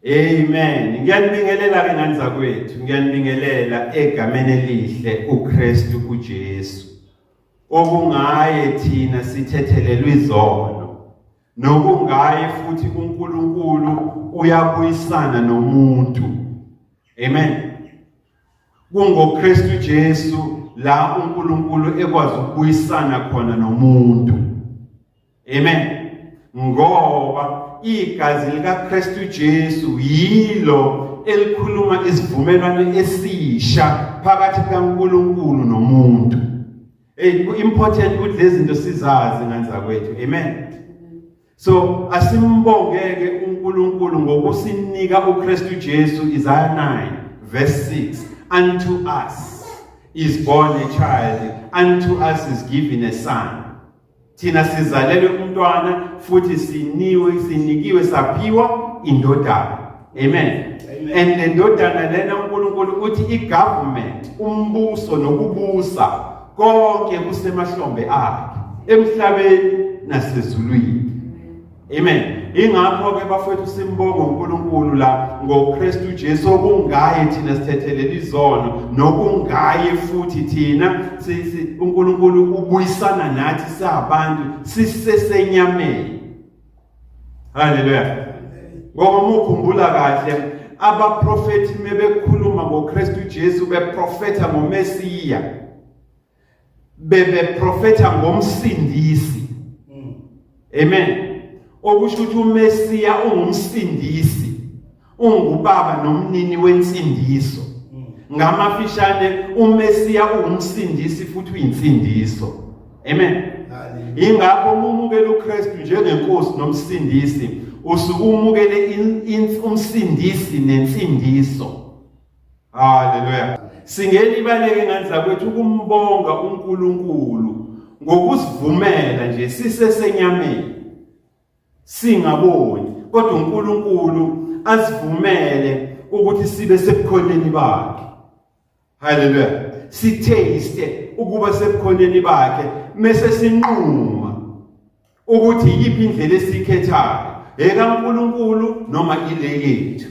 Amen. Ngiyanibingelela ke ngani zakwethu, ngiyanibingelela egameni elihle uKristu uJesu. Okungaye thina sithethelelwe izono. Nokungaye futhi uNkulunkulu uyabuyisana nomuntu. Amen. KungoKristu Jesu la uNkulunkulu ekwazi ukubuyisana khona nomuntu. Amen. Ngoba igazi likaKristu Jesu yilo elikhuluma isivumelwano esisha phakathi kaNkulunkulu nomuntu. Important ukuthi lezi zinto sizazi nganza kwethu. Amen. So asimbongeke uNkulunkulu ngokusinika uKristu Jesu. Isaiah 9 verse 6. Unto us is born a child, unto us is given a son. Thina sizalelwe umntwana futhi sinikiwe saphiwa indodana. Amen. And le ndodana lena uNkulunkulu uthi igovernment, umbuso nokubusa konke kusemahlombe akhe emhlabeni nasezulwini. Amen. Ingakho ke bafowethu simbonga uNkulunkulu la ngoKristu Jesu okungaye thina sithethelele izono nokungaye futhi thina uNkulunkulu ubuyisana nathi sabantu sisesenyameni. Haleluya. Ngoba ukukhumbula kahle abaprofeti mebekhuluma ngoKristu Jesu beprofeta ngoMesiya, beprofeta ngomsindisi. Amen. Okusho ukuthi uMesiya ungumsindisi, ungubaba nomnini wensindiso. Ngamafishane uMesiya ungumsindisi futhi uyinsindiso. Amen. Ingakho umukela uKristu njengenkosi nomsindisi, usukumukele umsindisi nensindiso. Haleluya. Singelibaleke nganza kwethu ukumbonga uNkulunkulu ngokusivumela nje sisesenyameni. Singaboni kodwa uNkulunkulu asivumele ukuthi sibe sebukhoneni bakhe. Haleluya. Sitaste ukuba sebukhoneni bakhe mase sinquma ukuthi yipi indlela esikhethayo, ekaNkulunkulu noma ile yethu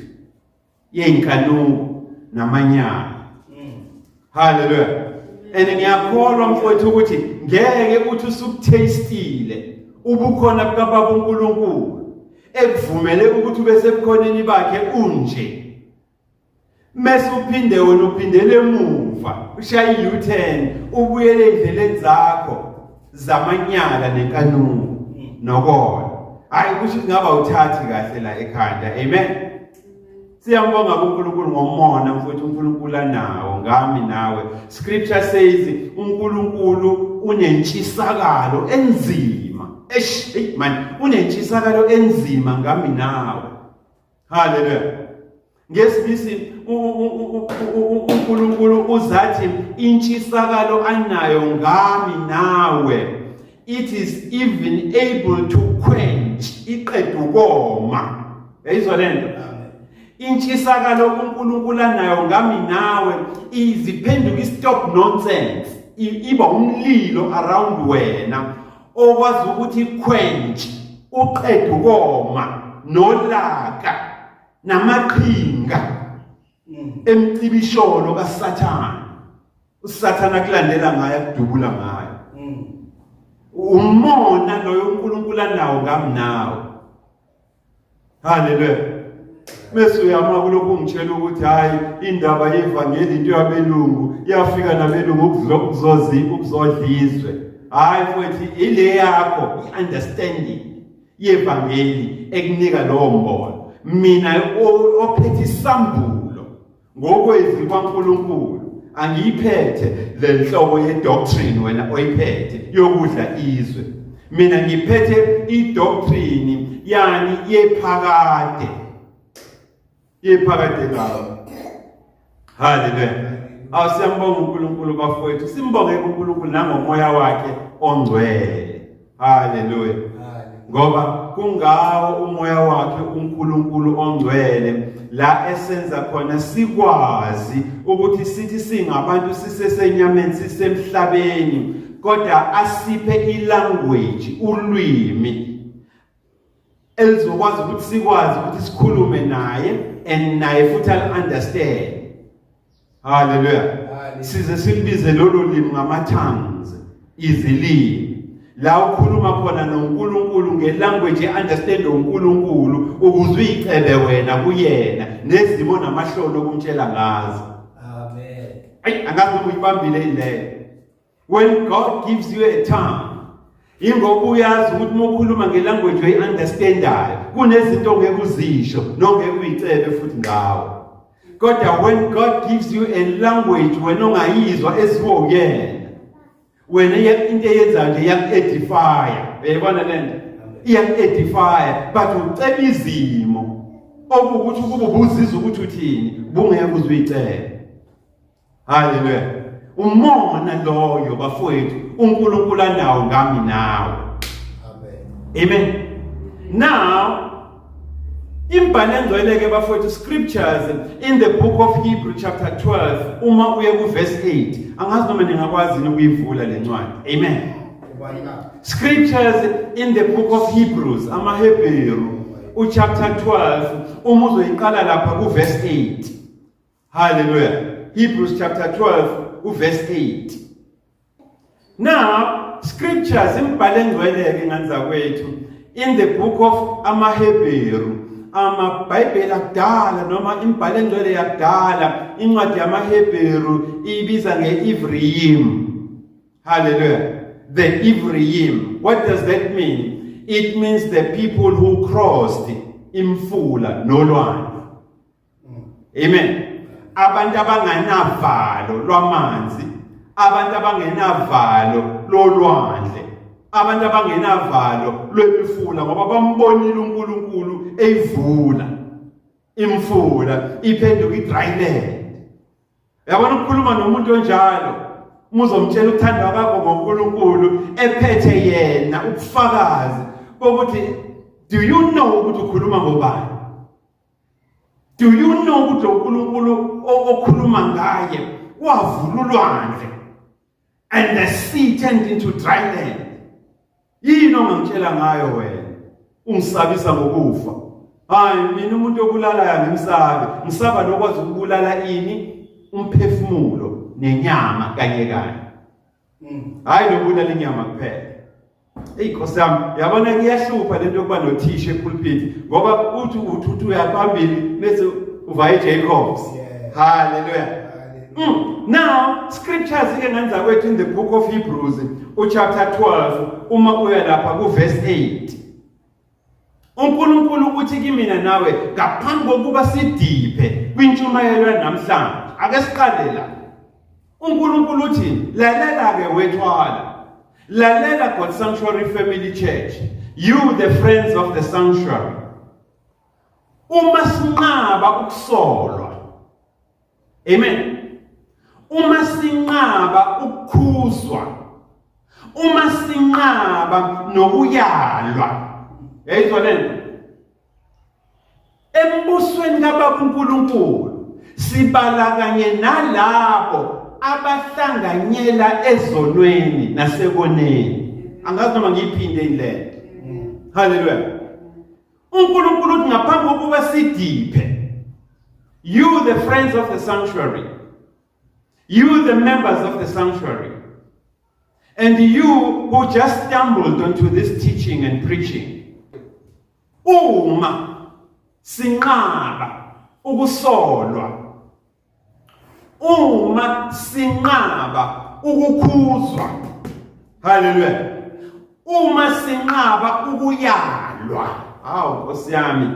yenkanuko namanyana. Haleluya. Ngiyakholwa mfowethu ukuthi ngeke uthi usukutastile ubukhona bukaBaba uNkulunkulu ekuvumele ukuthi ube sebukhoneni bakhe unje. Mase uphinde wena uphindele emuva, ushaya i-U-turn, ubuyele endleleni zakho zamanyala nenkanuko nokona. Hayi kusho ukuthi ngaba uthathi kahle la ekhanda. Amen. Siyambonga uNkulunkulu ngomona mfowethu uNkulunkulu anawo ngami nawe. Scripture says uNkulunkulu unentshisakalo enzima. Unentshisakalo enzima ngami nawe. Haleluya. Ngesibisi uNkulunkulu uzathi intshisakalo anayo ngami nawe, it is even able to quench, iqeda ukoma. Yayizwa lento? Intshisakalo uNkulunkulu anayo ngami nawe iziphenduka stop nonsense, iba umlilo around wena okwazi ukuthi quench, uqeda ukoma nolaka namaqhinga emcibisholo kaSathane. uSathane akulandela ngayo akudubula ngayo. Umona loyo uNkulunkulu anawo ngami nawe. Haleluya. Mase uyama kulokho ungitshela ukuthi hayi indaba yevangeli into yabelungu yafika nabelungu ukuzodlizwe. Hayi futhi ile yakho iunderstanding yevangeli ekunika lo mbono. Mina ophethe isambulo ngokwezi kwaNkulunkulu angiyiphethe le nhlobo ye-doctrine wena oyiphethe yokudla izwe. Mina ngiphethe i-doctrine yani yephakade. Yephakade ngawo. Haleluya. Asiyambonga uNkulunkulu bafowethu, simbonge uNkulunkulu nangomoya wakhe ongcwele. Haleluya. Ngoba kungawo umoya wakhe uNkulunkulu ongcwele la esenza khona sikwazi ukuthi sithi singabantu sisesenyameni sisemhlabeni kodwa asiphe ilanguage, ulwimi elizokwazi ukuthi sikwazi ukuthi sikhulume naye and naye futhi understand. Hallelujah. Size silibize lolo limi ngama-tongues, izilimi. La ukhuluma khona noNkulunkulu ngelanguage understand uNkulunkulu ukuze uyicebe wena kuyena nezimo namahlolo kumtshela ngazo. Amen. Ay angazi uyibambile ile. When God gives you a tongue, ingoba uyazi ukuthi mokhuluma ngelanguage oyiunderstandayo kunezinto ongeke uzisho nongeke uyicebe futhi ngawo. Kodwa when God gives you a language wena ongayizwa eziwo yena, wena into eyenza nje iyaku-edify, uyayibona lento? Iyaku-edify, but uceba izimo okuwukuthi kube ubuzizwa ukuthi uthini bungeke uze uyicebe. Hallelujah. Umona loyo bafowethu uNkulunkulu anawo ngami nawe. Amen. Now imbhalo engcwele bafowethu scriptures in the book of Hebrew chapter 12 uma uye ku verse 8 angazi noma ningakwazi ukuyivula lencwadi. Amen. Scriptures in the book of Hebrews amaHebheru chapter 12 uma uzoyiqala lapha ku verse 8. Hallelujah. Hebrews chapter 12 verse 8. Now scriptures imbhalo engcwele nganza kwethu in the book of amaHebheru amaBhayibheli akudala noma imbhalo engcwele yakudala incwadi yamaHebheru ibiza nge-Evrayim. Hallelujah. The Evrayim. What does that mean? It means the people who crossed imfula nolwandle. Amen. Abantu abangenavalo lwamanzi, abantu abangenavalo lolwandle, abantu abangenavalo lwemifula ngoba bambonile uNkulunkulu eyivula imfula iphenduka i-dry land. Yabona ukukhuluma nomuntu onjalo umuzomtshela ukuthandwa kwakho ngoNkulunkulu ephethe yena ubufakazi bokuthi do you know ukuthi ukhuluma ngobani? Do you know ukuthi uNkulunkulu okhuluma ngaye wavula ulwandle and the sea turned into dry land? Yini ongangitshela ngayo wena? Ungisabisa ngokufa. Hayi mina umuntu obulalayo ngimsabe. Ngisaba lokwazi ukubulala ini? Umphefumulo nenyama kanye kanye. Hayi nokubulala inyama kuphela. Hey Nkosi yami, yabona kuyahlupha lento yokuba nothisha epulpit ngoba uthi uyaphambili bese uva eJacobs. Hallelujah. Now scriptures ngenza kwethu in the book of Hebrews chapter 12 uma uya lapha ku verse 8. uNkulunkulu uthi kimina nawe ngaphambi kokuba sidiphe kwintshumayelo namhlanje ake siqale la. uNkulunkulu uthi lalela ke wethwala, lalela God Sanctuary Family Church, you the friends of the sanctuary. Uma sinqaba ukusolwa, amen, uma sinqaba ukukhuzwa, uma sinqaba nokuyalwa, yayizwa lento embusweni kaBaba uNkulunkulu sibala kanye nalabo abahlanganyela ezonweni nasekoneni. Angazi noma ngiyiphinde ilento. Hallelujah. uNkulunkulu uthi ngaphambi kokuba sidiphe, you the friends of the sanctuary, you the members of the sanctuary, and you who just stumbled onto this teaching and preaching, uma sinqaba ukusolwa, uma sinqaba ukukhuzwa, hallelujah, uma sinqaba ukuyalwa, hawu Nkosi yami,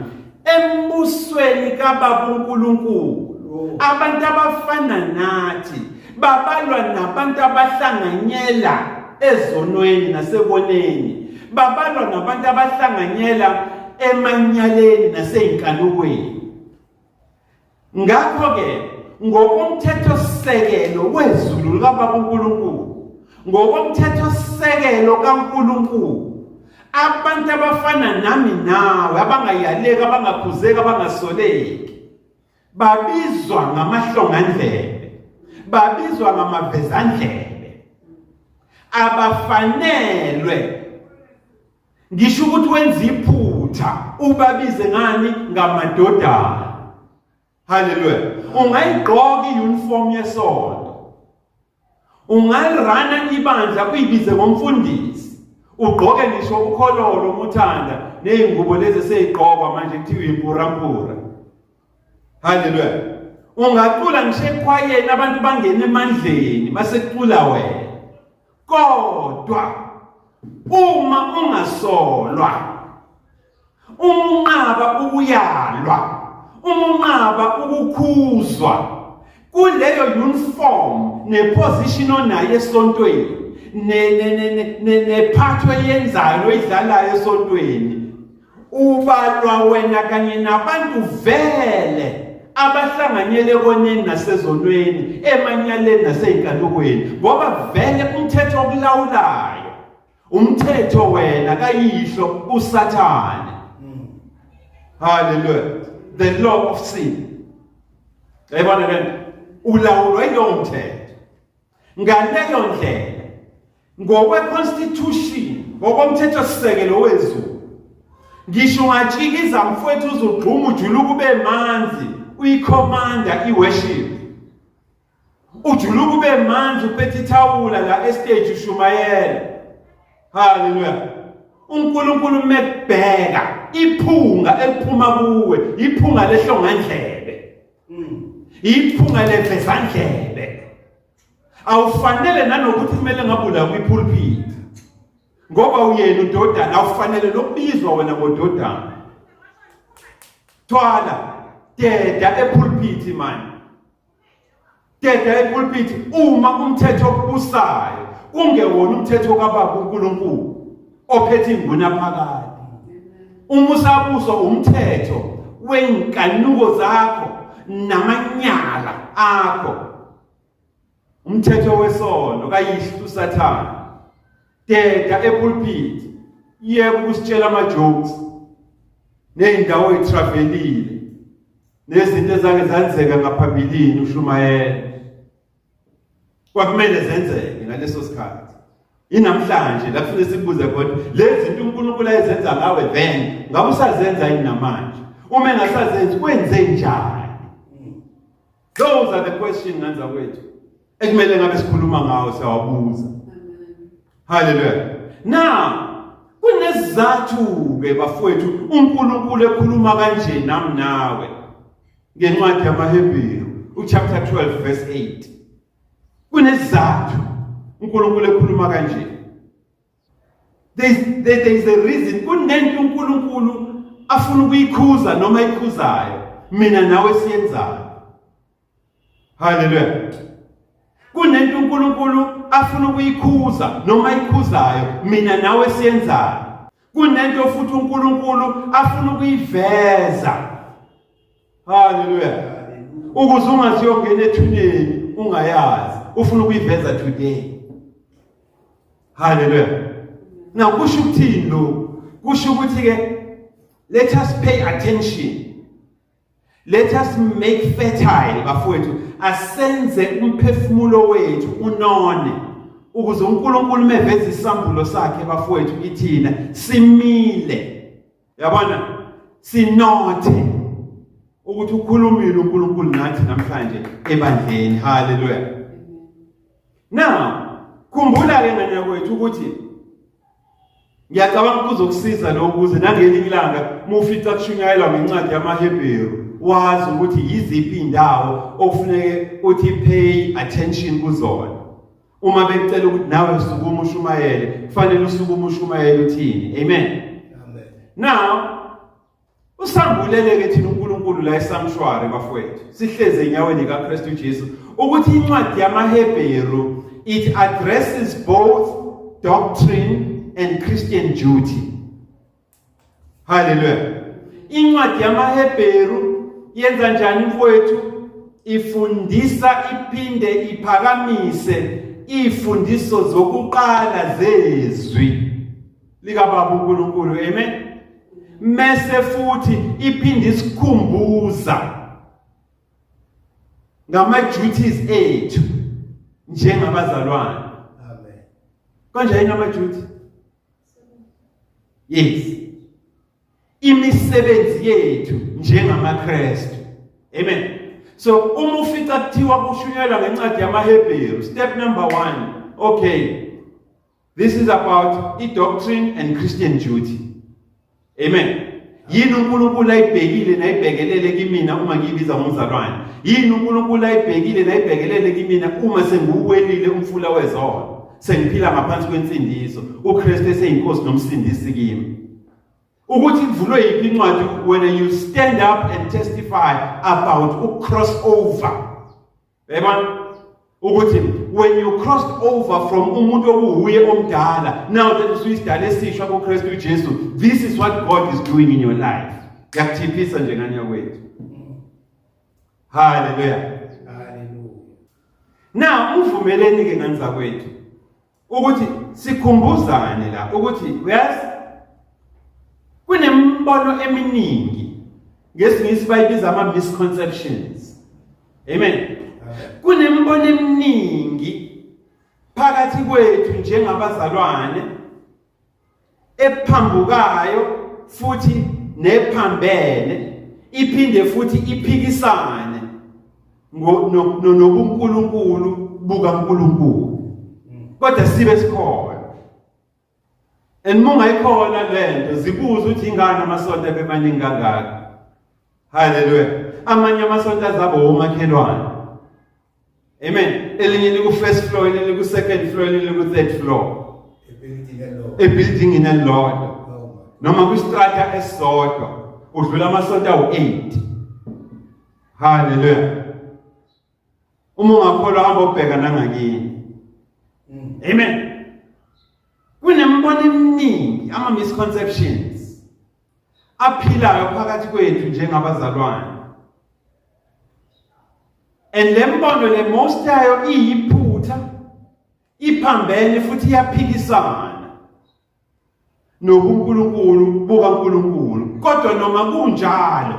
embusweni kaBaba uNkulunkulu abantu abafana nathi babalwa nabantu abahlanganyela ezonweni nasekoneni, babalwa nabantu abahlanganyela emanyaleni naseyinkanukweni. Ngakho ke ngokomthetho sisekelo wezulu kaBaba uNkulunkulu, ngokomthetho sisekelo kaNkulunkulu, abantu abafana nami nawe abangayaleka, abangakhuzeki, abangasoleki babizwa ngamahlongandlebe, babizwa ngamavezandlebe, abafanelwe ngisho ukuthi wenza iphutha amaphutha ubabize ngani ngamadodana. Hallelujah. Ungayigqoka iuniform yesonto, ungalirana ibandla uyibize ngomfundisi, ugqoke ngisho ukhololo umuthanda nezingubo lezi seyigqokwa manje kuthiwa impurampura. Hallelujah. Ungacula ngisho ekhwayeni abantu bangena emandleni masekucula wena, kodwa uma ungasolwa, unqaba ukuyalwa, unqaba ukukhuzwa kuleyo uniform neposition onayo esontweni nephatho yenzayo oyidlalayo esontweni, ubalwa wena kanye nabantu vele abahlanganyele koneni nasezonweni emanyaleni naseyinkalukweni, ngoba vele umthetho okulawulayo umthetho wena kayihlo uSathane. Hallelujah. The law of sin. Yabona lento ulawulwa yilowo mthetho. Ngaleyo ndlela ngokwe-constitution, ngokomthetho sisekelo wezulu, ngisho ungatshikiza mfowethu uzogquma ujuluka ube manzi uyikhomanda iworship, ujuluka ube manzi uphethe ithawula la estage ushumayela. Hallelujah. uNkulunkulu mekubheka iphunga eliphuma kuwe, iphunga lehlongandlebe, iphunga levezandlebe, awufanele nanokuthi kumele ngabula kwipulpit ngoba uyena udodana, awufanele lokubizwa wena ngododana. Thwala deda epulpit manje, deda epulpit uma umthetho okubusayo kungewona umthetho kaBaba uNkulunkulu ophethe inguna phakathi. Uma usabuswa umthetho wenkanuko zakho namanyala akho, umthetho wesono kayihlo uSathane, deda epulpit yeke ukusitshela ama-jokes ney'ndawo etravelile nezinto ezake zenzeka ngaphambilini ushumayela kwakumele zenzeke ngaleso sikhathi. Inamhlanje la kufanele sibuze kodwa lezi zinto uNkulunkulu ayezenza ngawe then ngabe usazenza yini namanje? Uma engasazenzi kwenze njani? Those are the questions nganza kwethu ekumele ngabe sikhuluma ngawo, siyawabuza. Hallelujah. Now kunesizathu ke bafowethu uNkulunkulu ekhuluma kanje nami nawe ngencwadi yamaHebheru chapter 12 verse 8. Kunesizathu uNkulunkulu ekhuluma kanje. There is a reason. Kunento uNkulunkulu afuna ukuyikhuza noma ikhuzayo mina nawe siyenzayo. Hallelujah. Kunento uNkulunkulu afuna ukuyikhuza noma ikhuzayo mina nawe siyenzayo. Kunento futhi uNkulunkulu afuna ukuyiveza. Hallelujah. Ukuze ungaziyongena ethuneni ungayazi, ufuna ukuyiveza today. Hallelujah. Now kusho ukuthini lo? Kusho ukuthi ke let us pay attention. Let us make fertile bafowethu, asenze umphefumulo wethu unone ukuze uNkulunkulu meveza isambulo sakhe bafowethu ithina simile. Yabona sinothe ukuthi ukhulumile uNkulunkulu nathi namhlanje ebandleni. Hallelujah. Now khumbula ke ngane kwethu ukuthi ngiyacabanga kuzokusiza lo ukuze nangelinye ilanga mufica kushunyayelwa ngencwadi yamaHebheru wazi ukuthi yiziphi indawo ofuneke uthi pay attention kuzona. Uma becela ukuthi nawe usukuma ushumayele, kufanele usukuma ushumayele uthini. Amen. Amen. Now usambulele ke thina uNkulunkulu la esanctuary bafowethu sihleze enyaweni kaKristu Jesu ukuthi incwadi yamaHebheru it addresses both doctrine and Christian duty. Hallelujah. Incwadi yamaHebheru yenza njani mfowethu? Ifundisa iphinde iphakamise ifundiso zokuqala zezwi likaBaba uNkulunkulu. Amen. Mese futhi iphinde isikhumbuza ngama duties ethu njengabazalwane. Amen. Kanjani ama duty? Yes. imisebenzi yethu njengamaKristu. Amen. So uma ufica kuthiwa kushunyelwa ngencwadi yamaHebheru, step number 1, okay, this is about doctrine and Christian duty. Amen. Yini uNkulunkulu ayibhekile nayibhekelele kimina uma ngibiza ngomzalwane? Yini uNkulunkulu ayibhekile nayibhekelele kimina uma senguwelile umfula wezono? Sengiphila ngaphansi kwensindiso, uKristu eseyinkosi nomsindisi kimi. Ukuthi kuvulwe yiphi incwadi when you stand up and testify about crossover. Yabona? Ukuthi when you crossed over from umuntu obuye omdala, now that usuyisidala esishwa kuKristu uJesu, this is what God is doing in your life. Yakuthipisa nje nganya kwethu. Hallelujah. Hallelujah. Now uvumeleni ke ngani zakwethu ukuthi sikhumbuzane la ukuthi kunembono eminingi ngesingisi bayibiza ama misconceptions. Amen. Kunembono eminingi phakathi kwethu njengabazalwane ephambukayo futhi nephambene iphinde futhi iphikisane nobuNkulunkulu bukaNkulunkulu. Kodwa sibe sikhona. Uma ayikhona lento zibuza ukuthi ingane amasonto ebemaningi kangaka. Hallelujah. Amanye amasonto azabo omakhelwane. Amen. Elinye liku first floor, elinye liku second floor, elinye liku third floor. A building in a Lord. Noma kwistrata esodwa udlula amasonto awu8. Hallelujah. Uma ungakholwa hamba ubheka nangakini. Amen. Kunembono eminingi ama misconceptions aphilayo phakathi kwethu njengabazalwane. And lembono le most yayo iyiphutha, iphambene futhi iyaphikisana nobuNkulunkulu bukaNkulunkulu. Kodwa noma kunjalo,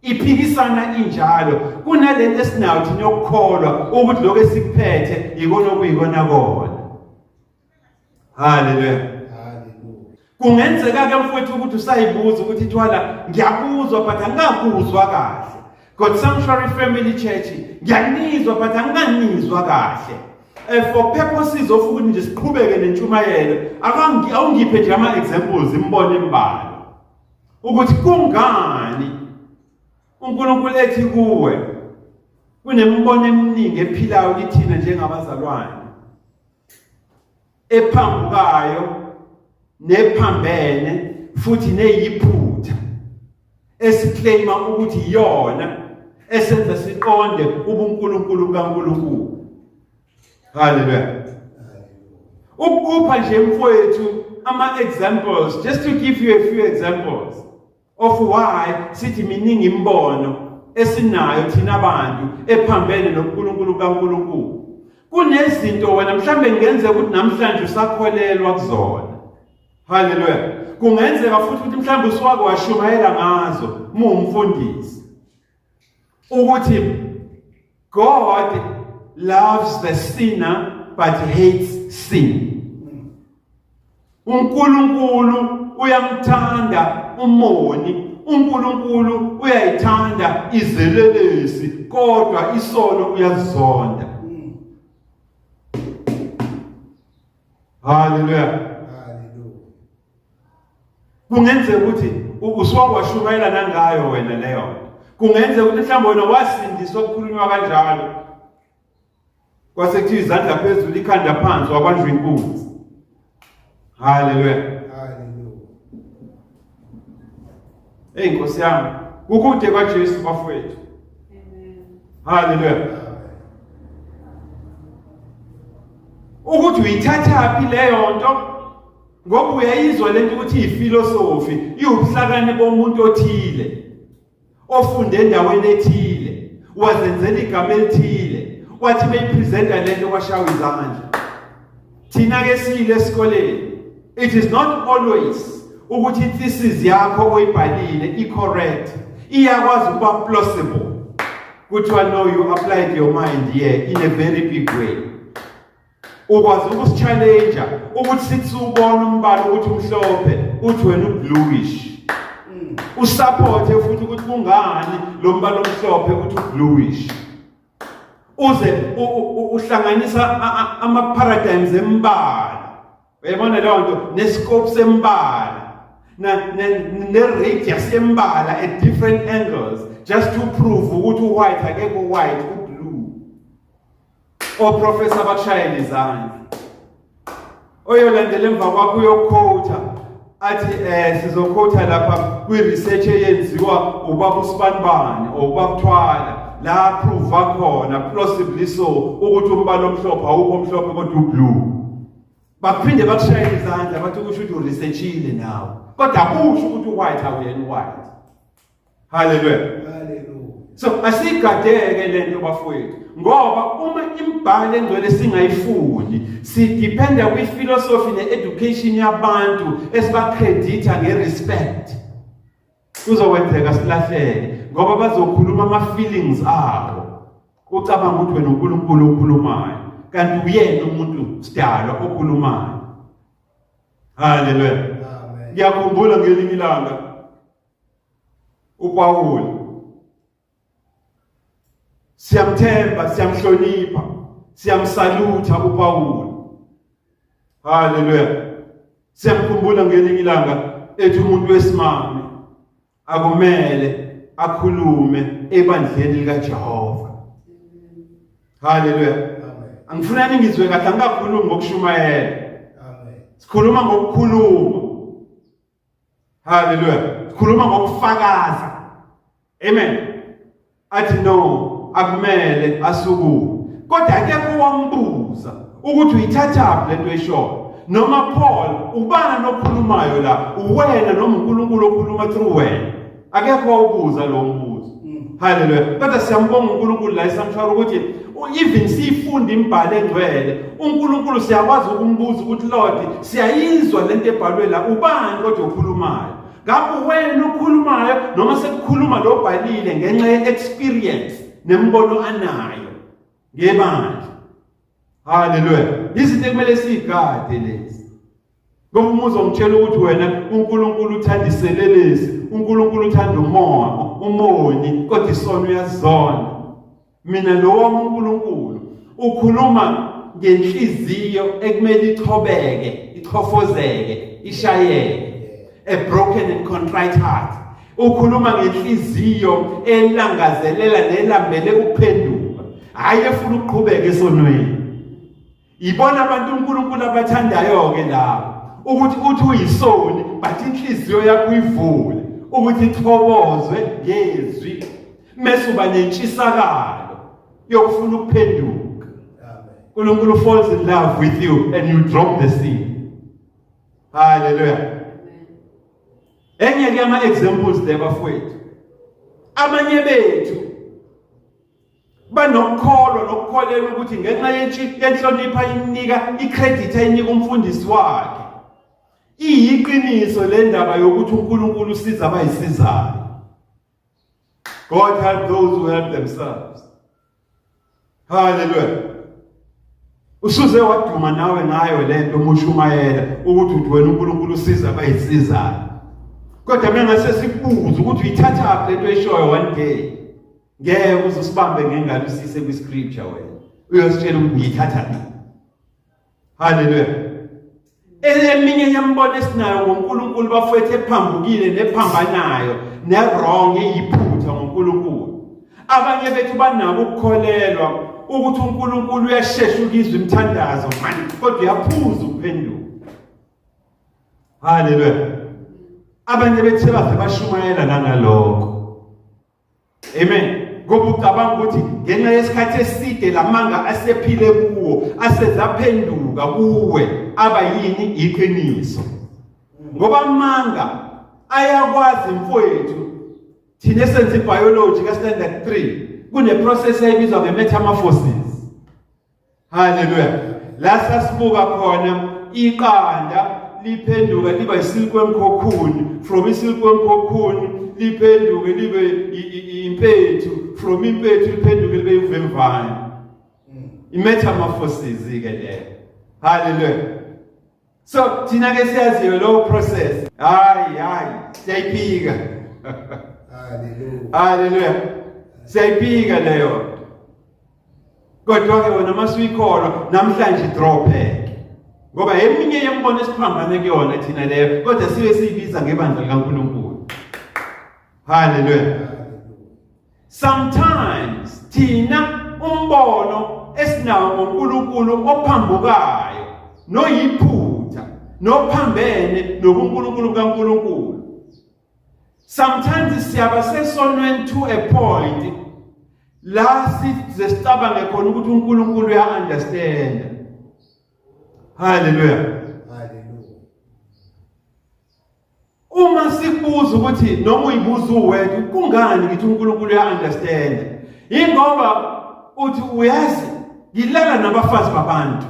iphikisana injalo, kunalento esinayo thina yokukholwa ukuthi lokho esikuphethe ikona okuyikona kona. Hallelujah. Hallelujah. Kungenzeka ke mfowethu ukuthi usayibuza ukuthi thwala ngiyakuzwa but angakuzwa kahle. God Sanctuary Family Church ngiyanizwa but anganizwa kahle. For purposes of ukuthi nje siqhubeke nentshumayelo, awungiphe nje ama examples imbone imbalo. Ukuthi kungani uNkulunkulu ethi kuwe kunembono eminingi ephilayo kithina njengabazalwane, ephambukayo nephambene futhi neyiphutha esiclaima ukuthi yona esenza siqonde ubuNkulunkulu kaNkulunkulu. Hallelujah. Ukupha nje mfowethu ama examples, just to give you a few examples of why sithi miningi imbono esinayo thina abantu ephambene noNkulunkulu kaNkulunkulu. Kunezinto wena mhlambe ngenzeka ukuthi namhlanje usakholelwa kuzona. Hallelujah. Kungenzeka futhi ukuthi mhlambe uswake washumayela ngazo umfundisi ukuthi God loves the sinner but hates sin. uNkulunkulu uyamthanda umoni, uNkulunkulu uyayithanda izelelesi, kodwa isono uyazonda. Hallelujah. Hallelujah. Kungenzeka ukuthi uswawashumayela nangayo wena leyo. Kungenzeka ukuthi mhlawumbe wena wasindiswa ukukhulunywa kanjalo. Kwase kuthi izandla phezulu ikhanda phansi wabanjwa inkunzi. Hallelujah. Hallelujah. Hey Nkosi yami, kukude kwaJesu bafowethu. Amen. Hallelujah. Ukuthi uyithathaphi leyo nto ngoba uyayizwa lento ukuthi iphilosophy, iwubuhlakani bomuntu othile ofunde endaweni ethile, wazenzela igama elithile, wathi beyipresenta lento kwashawa izandla. Thina ke sile esikoleni, it is not always ukuthi thesis yakho oyibhalile i-correct, iyakwazi ukuba plausible. Kuthiwa no, you applied your mind here in a very big way. Ukwazi ukusi-challenge ukuthi sithi ubona umbala ukuthi umhlophe uthi wena ubluish. usupporte futhi ukuthi kungani lo mbala omhlophe uthi bluish, uze uhlanganisa ama paradigms embala, uyabona leyo nto, nescope sembala ne radius yembala at different angles, just to prove ukuthi white akekho white, blue. Oprofessor bakushayela izandla, oyolandela emva kwakho uyoquota athi sizoquota lapha kwi-research eyenziwa ubaba uSibanibani ubaba Thwala, la prove khona plausibly so ukuthi umbala omhlophe awukho omhlophe kodwa ublue. Baphinde bakushayela izandla bathi kusho ukuthi uresearchile nawe, kodwa akusho ukuthi uwhite awuyena white. Hallelujah. Hallelujah. So asigadeke lento bafowethu, ngoba uma imbali engcwele singayifundi sidependa kwi-philosophy ne-education yabantu esibacredita nge-respect, kuzokwenzeka silahleke ngoba bazokhuluma ama-feelings abo, ucabanga ukuthi wena uNkulunkulu okhulumayo kanti uyena umuntu sidalwa okhulumayo. Hallelujah. Amen. Ngiyakhumbula ngelinye ilanga uPawuli, siyamthemba, siyamhlonipha, siyamsalutha uPawuli. Hallelujah. Siyamkhumbula ngelinye ilanga ethi umuntu wesimame akumele akhulume ebandleni likaJehova. Hallelujah. Amen. Angifuna ningizwe kahle, angikakhulumi ngokushumayela. Amen. Sikhuluma ngokukhuluma. Hallelujah. Sikhuluma ngokufakaza. Amen. Athi no, akumele asukume. Kodwa akekho wambuza ukuthi uyithatha lento eshoyo. Noma Paul ubana nokhulumayo la, uwena noma uNkulunkulu okhuluma through wena. Akekho wawubuza lo mbuzo. Hallelujah. Kodwa siyambonga uNkulunkulu la esamshara ukuthi even sifunda imbali engcwele, uNkulunkulu siyakwazi ukumbuza ukuthi Lord, siyayizwa lento ebhalwe la, ubani kodwa okhulumayo? Ngabe wena okhulumayo noma sekukhuluma lo bhalile ngenxa ye-experience nembono anayo ngebandla. Hallelujah. Izinto ekumele sigade lezi. Ngoba umuzo ngitshela ukuthi wena uNkulunkulu uthanda iselelesi, uNkulunkulu uthanda umoni, kodwa isono uyazona. Mina lo wami uNkulunkulu ukhuluma ngenhliziyo ekumele ichobeke, ichofozeke, ishayeke. A broken and contrite heart. Ukhuluma ngenhliziyo elangazelela nelambele ukuphenduka, hayi efuna ukuqhubeka esonweni. Ibona abantu uNkulunkulu abathandayo ke lapho ukuthi uthi uyisoni but inhliziyo yakho ivule ukuthi ithobozwe ngezwi, mase uba nentshisakalo yokufuna ukuphenduka. Amen. uNkulunkulu falls in love with you and you drop the sin. Hallelujah. Enye ke ama examples there bafowethu, amanye bethu banokukholwa nokukholela ukuthi ngenxa yenhlonipha inika icredit eyinika umfundisi wakhe, iyiqiniso le ndaba yokuthi uNkulunkulu usiza abayisizayo. God help those who help themselves. Hallelujah. Usuze waduma nawe ngayo lento umushumayela ukuthi uthi wena uNkulunkulu usiza abayisizayo. Kodwa mengase sikubuza ukuthi uyithatha lento eshoyo one day, ngeke uzusibambe ngengalo usise kwi-scripture wena. Uyositshela ukuthi ngiyithatha. Hallelujah. Eminye yembono esinayo ngoNkulunkulu bafowethu ephambukile nephambanayo ne-wrong eyiphutha ngoNkulunkulu. Abanye bethu banako ukukholelwa ukuthi uNkulunkulu uyashesha ukizwa imithandazo manje, kodwa uyaphuza ukuphenduka. Hallelujah. Abanye bethu baze bashumayela nangalokho. Amen. Ngoba ucabanga ukuthi ngenxa yesikhathi eside lamanga asephile kuwo asezaphenduka kuwe abayini iqiniso. Ngoba amanga ayakwazi mfowethu, thina esenza ibiology ka standard 3 kune process ebizwa nge-metamorphosis. Hallelujah. La sasibuka khona iqanda liphenduka liba isilkworm cocoon, from isilkworm cocoon liphenduke libe impethu, from impethu liphenduke libe ivemvane. I-metamorphosis ke leyo. Hallelujah. So thina ke siyaziyo lo process. Hayi siyayiphika. Hallelujah. Hallelujah. Siyayibika leyo. Kodwa ke wona masuyikholwa namhlanje drawback. Ngoba eminye yembono esiphambane kuyona thina leyo, kodwa sibe siyibiza ngebandla likaNkulunkulu. Hallelujah. Sometimes thina umbono esinawo ngoNkulunkulu ophambukayo, noyiphutha, nophambene nobuNkulunkulu kaNkulunkulu. Sometimes siyaba sesonweni to a point la sicabange khona ukuthi uNkulunkulu uya-understand. Hallelujah. Hallelujah. Uma sibuza ukuthi noma uyibuza uwedwa kungani ngithi uNkulunkulu uya-understand, ingoba uthi uyazi ngilala nabafazi babantu.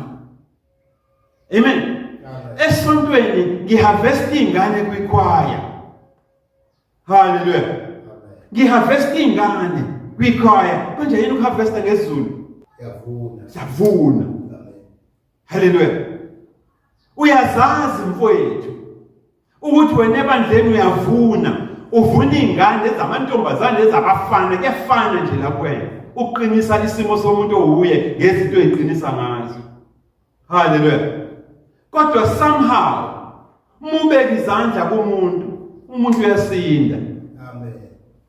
Amen. Esontweni ngiharvest ingane kwikhwaya. Hallelujah. Ngiharvest ingane kwikhwaya. Konje yini ukuharvesta ngesiZulu? Yavuna. Hallelujah. Uyazazi mfowethu ukuthi wena ebandleni uyavuna, uvuna ingane ezamantombazane ezabafana kefana nje la kwena. Uqinisa isimo somuntu ouye ngezinto eziqinisa ngazo. Hallelujah. Kodwa somehow mubeka izandla kumuntu, umuntu uyasinda. Amen.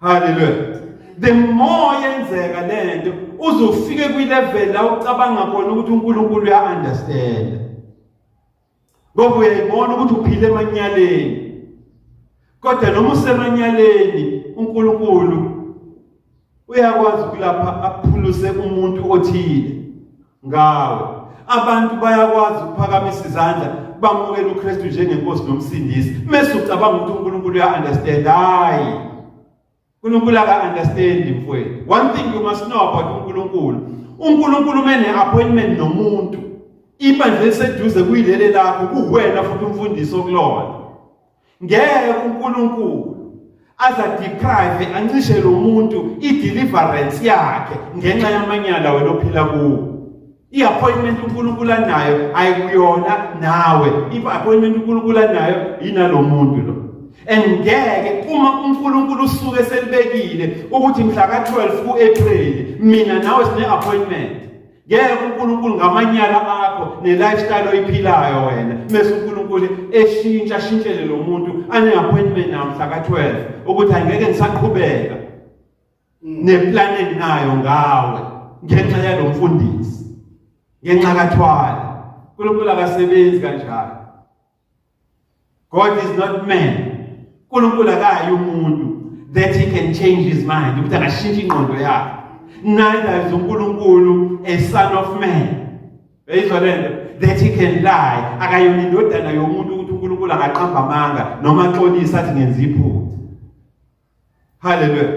Hallelujah. The more yenzeka lento uzofike kwi-level la ucabanga khona ukuthi uNkulunkulu uya-understand. Ngoba uyayibona ukuthi uphile emanyaleni. Kodwa noma usemanyaleni uNkulunkulu uyakwazi ukulapha aphuluse umuntu othile ngawe. Abantu bayakwazi ukuphakamisa izandla bamukela uKristu njengenkosi nomsindisi. Mase ucabanga ukuthi uNkulunkulu uya-understand. Hayi. uNkulunkulu aka-understand mfowethu. One thing you must know about uNkulunkulu. uNkulunkulu mene appointment nomuntu. Ibandla eliseduze kuyilele lakho kuwena futhi umfundisi okulona. Ngeke uNkulunkulu aza deprive ancishe lo muntu i-deliverance yakhe ngenxa yamanyala wena ophila kuwo. I-appointment uNkulunkulu anayo ayikuyona nawe. I-appointment uNkulunkulu anayo inalo muntu lo. Ngeke uma uNkulunkulu usuke selibekile ukuthi mhla ka-12 ku-April mina nawe sine-appointment. Ngeke uNkulunkulu ngamanyala akho ne-lifestyle oyiphilayo wena mase uNkulunkulu shintshele lo muntu ane-appointment namhla ka-12 ukuthi angeke ngisaqhubeka neplan enginayo ngawe ngenxa yalo mfundisi, ngenxa kaThwala. uNkulunkulu akasebenzi kanjalo. God is not man. uNkulunkulu akayi umuntu that he can change his mind, ukuthi angashintsha ingqondo yakhe. Neither is uNkulunkulu a son of man. Uyizwa lento? That he can lie. Akayona indodana yomuntu ukuthi uNkulunkulu angaqamba amanga noma axolisa athi ngenza iphutha. Hallelujah.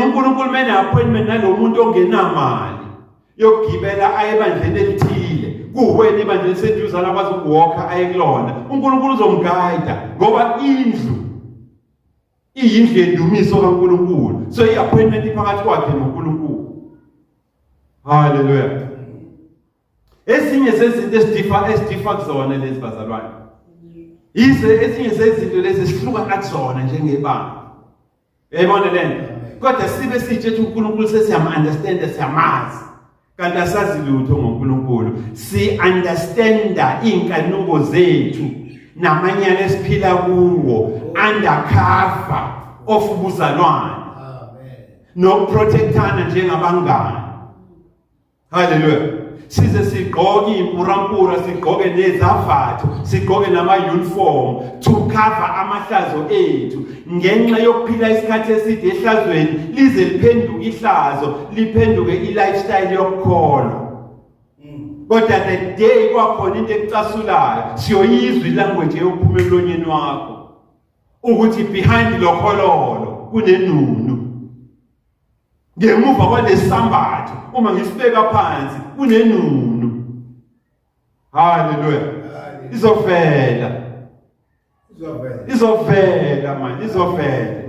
uNkulunkulu mene appointment nalo muntu ongenamali yokugibela aye ebandleni elithile. Kuwena ibandla eliseduzana abazi ukuwalka aye kulona. uNkulunkulu uzomguide ngoba iyindlu yendumiso kaNkulunkulu. So i-appointment iphakathi kwakhe noNkulunkulu. Hallelujah. Ezinye zezinto esidifa kuzona lezi bazalwane. Ezinye zezinto lezi sihluka kuzona njengebanga. Uyayibona lento? Kodwa sibe sitshe ukuthi uNkulunkulu sesiyam-understand, siyamazi. Kanti asazi lutho ngoNkulunkulu. Si-understanda iy'nkanuko zethu namanyala esiphila kuwo undercover of ubuzalwane. Nokuprotectana njengabangani. Hallelujah. Size sigqoke impurampura, sigqoke nezavatho, sigqoke nama-uniform to cover amahlazo ethu ngenxa yokuphila isikhathi eside ehlazweni lize liphenduke ihlazo, liphenduke i-lifestyle yokukholwa. Kodwa the day kwakhona into ekucasulayo siyoyizwa ilanguage yokuphuma emlonyeni wakho ukuthi behind lo khololo kunenunu. Ngemuva kwalesambatho uma ngisibeka phansi kunenunu. Hallelujah. Izovela man, izovela.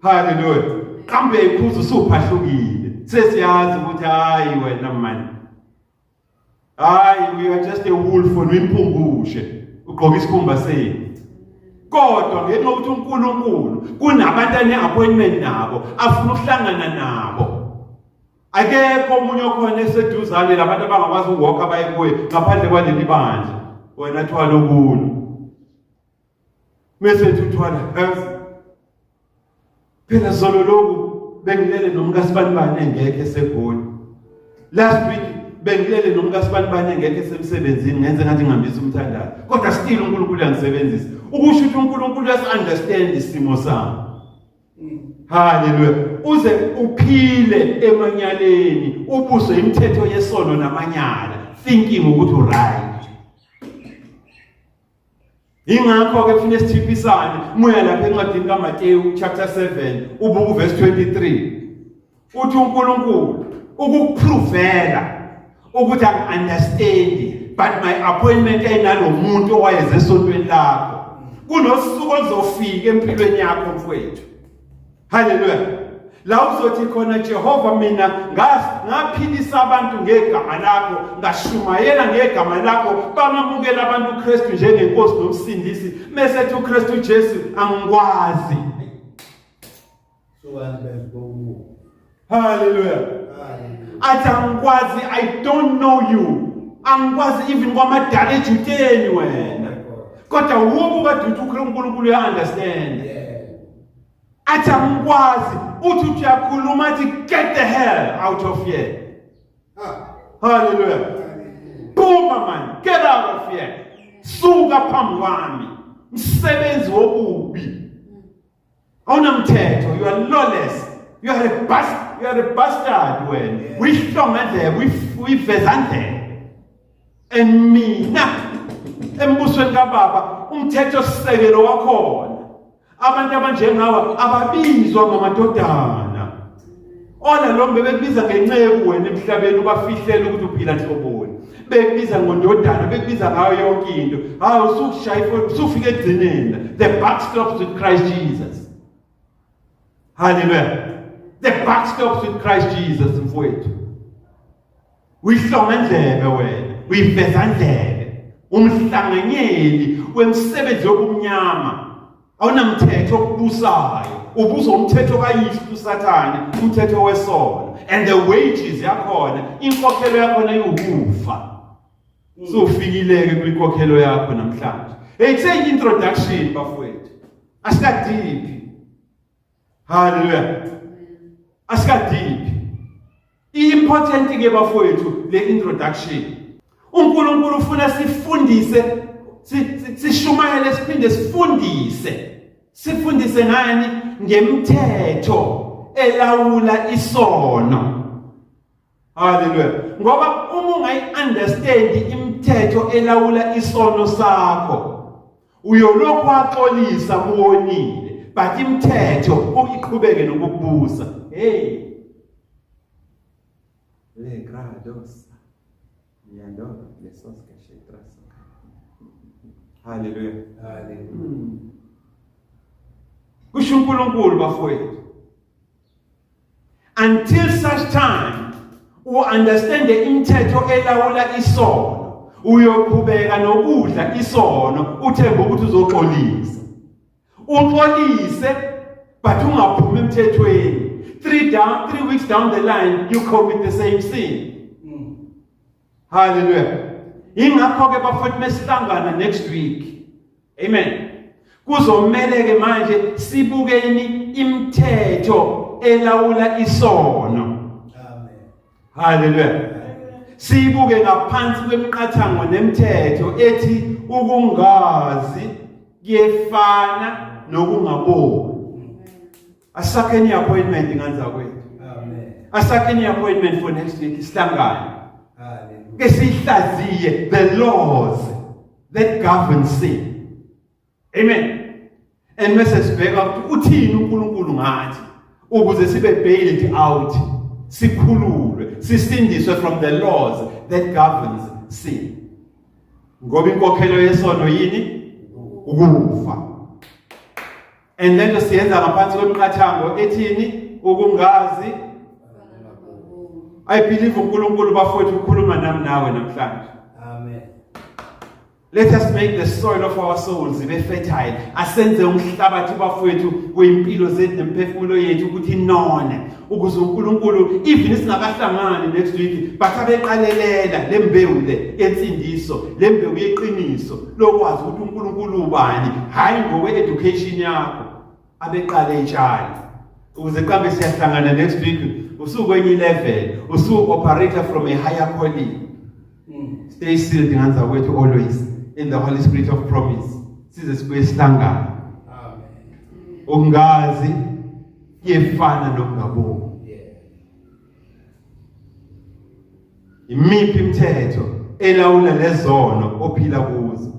Hallelujah. Kambe ikhuzu suphahlukile. Sesiyazi ukuthi hayi wena man. Hayi, we are just a wolf when we impungushe. Ugqoka isikhumba sethu. kodwa ngenxa yokuthi uNkulunkulu kunabantu ane-appointment nabo afuna ukuhlangana nabo. Akekho omunye okhona eseduzane labantu abangakwazi ukuwalka baye kuye ngaphandle kwaleli bandla. Wena thwala okulo. Mase uthwala phela zolo lokhu bengilele nomkasibanibani engekho eseGoli. Last week bengilele nomkasibanibani engekho esemsebenzini ngenze ngathi ngihambisa umthandazo. Kodwa still uNkulunkulu uyangisebenzisa. Ukusho ukuthi uNkulunkulu uyasunderstand isimo sami. Hallelujah. Uze uphile emanyaleni, ubuswe imithetho yesono namanyala, thinking ukuthi right. Ingakho ke kufanele sithipisane moya lapha encwadini kaMateyu chapter 7 ubuku verse 23. Uthi uNkulunkulu ukukuprovela ukuthi angiunderstand but my appointment ayinalo muntu owayeze esontweni lakho. Kunosuku oluzofika empilweni yakho mfowethu. Hallelujah. La uzothi khona Jehova mina ngaphilisa abantu ngegama lakho, ngashumayela ngegama lakho, bamamukela abantu uKristu njengenkosi nomsindisi, mesethi uKristu Jesu angikwazi. Hallelujah. Athi angikwazi, I don't know you. Angikwazi even kwamadala ejuteni wena. Kodwa wobu kade uthi uNkulunkulu uya-understand. Athi angikwazi, uthi uyakhuluma athi get the hell out of here. Hallelujah. Boom man, get out of here. Suka phambi kwami. Msebenzi wobubi. Awunamthetho, you are lawless. You are a bastard wena. Wihlomele, wivezandle. And mina embusweni kaBaba umthetho sisekelo wakhona. Abantu abanjengawa ababizwa ngamadodana. Ona lo bekubiza ngenceku wena emhlabeni ubafihlela ukuthi uphila nhloboni. Bekubiza ngondodana, bekubiza ngayo yonke into. Hawu usukushaya usufika egcineni. The buck stops with Christ Jesus. Hallelujah. The buck stops with Christ Jesus mfowethu. Wihlomendlebe wena, uyivezandlebe. Umhlanganyeli wemsebenzi yobumnyama. Awunamthetho okubusayo, ubuza umthetho kaYihlo uSathane, umthetho wesono, and the wages yakhona, inkokhelo yakhona iwukufa. So ufikileke kwinkokhelo yakho namhlanje. Hey, say introduction bafowethu. Asikadiphi. Hallelujah. Asikadiphi. Important ke bafowethu le introduction. uNkulunkulu ufuna sifundise sishumayele siphinde sifundise ngani ngemthetho elawula isono. Hallelujah. Ngoba uma ungayi-understand imithetho elawula isono sakho uyolokhu waxolisa muwonile, but imithetho uyiqhubeke nokukubuza. Hey, le grados yando lesos kashetras. Hallelujah. Hallelujah. Kusho uNkulunkulu bafowethu, until such time u understand imithetho elawula isono, uyoqhubeka nokudla isono uthemba ukuthi uzoxolisa. Uxolise but ungaphumi emthethweni. 3 weeks down the line you commit the same sin. Hallelujah. Ingakho ke bafowethu mesihlangana next week. Amen. Kuzomele ke manje sibukeni imithetho elawula isono. Amen. Hallelujah. Sibuke ngaphansi kwemiqathango nemithetho ethi ukungazi kuyefana nokungaboni. Asakhe ni appointment nganza kwethu. Amen. Asakhe ni appointment for next week isihlangane. Hallelujah. Ke sihlaziye the laws that govern sin. Amen. And mase sibheka ukuthi uthini uNkulunkulu ngathi ukuze sibe bailed out, sikhululwe, sisindiswe from the laws that governs sin. Ngoba inkokhelo yesono yini? Ukufa. And then siyenza ngaphansi kwemiqathango ethini? Ukungazi. I believe uNkulunkulu bafowethu ukhuluma nami nawe namhlanje. Amen. Let us make the soil of our souls be fertile. Asenze umhlabathi bafowethu weimpilo zethu nemphefumulo yethu ukuthi inone. Ukuze uNkulunkulu even singakahlangani next week bakabeqalelela lembewu le yensindiso, lembewu yeqiniso lokwazi ukuthi uNkulunkulu ubani, hayi ngowe education yakho abeqale etshali. Ukuze kambe siyahlangana next week usukwenye level, operate from a higher calling. Stay still dinganza kwethu always in the Holy Spirit of promise. Size sibuye sihlangana. Amen. Ungazi yefana nokungaboni. Imiphi imithetho elawula lezono ophila kuzo.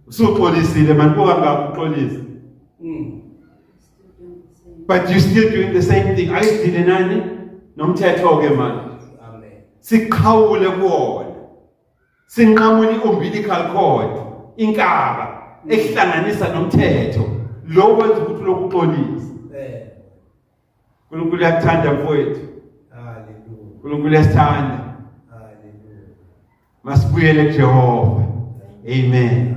Usuxolisile manje kangakaxolisa. But you still doing the same thing. Ayidile nani? Nomthetho ke manje. Amen. Siqhawule kuwona. Sinqamule umbilical cord, inkaba ehlanganisa nomthetho. Lo kwenza ukuthi lokuxolisa. uNkulunkulu uyakuthanda mfowethu. Hallelujah. uNkulunkulu uyasithanda. Hallelujah. Masibuyele kuJehova. Amen.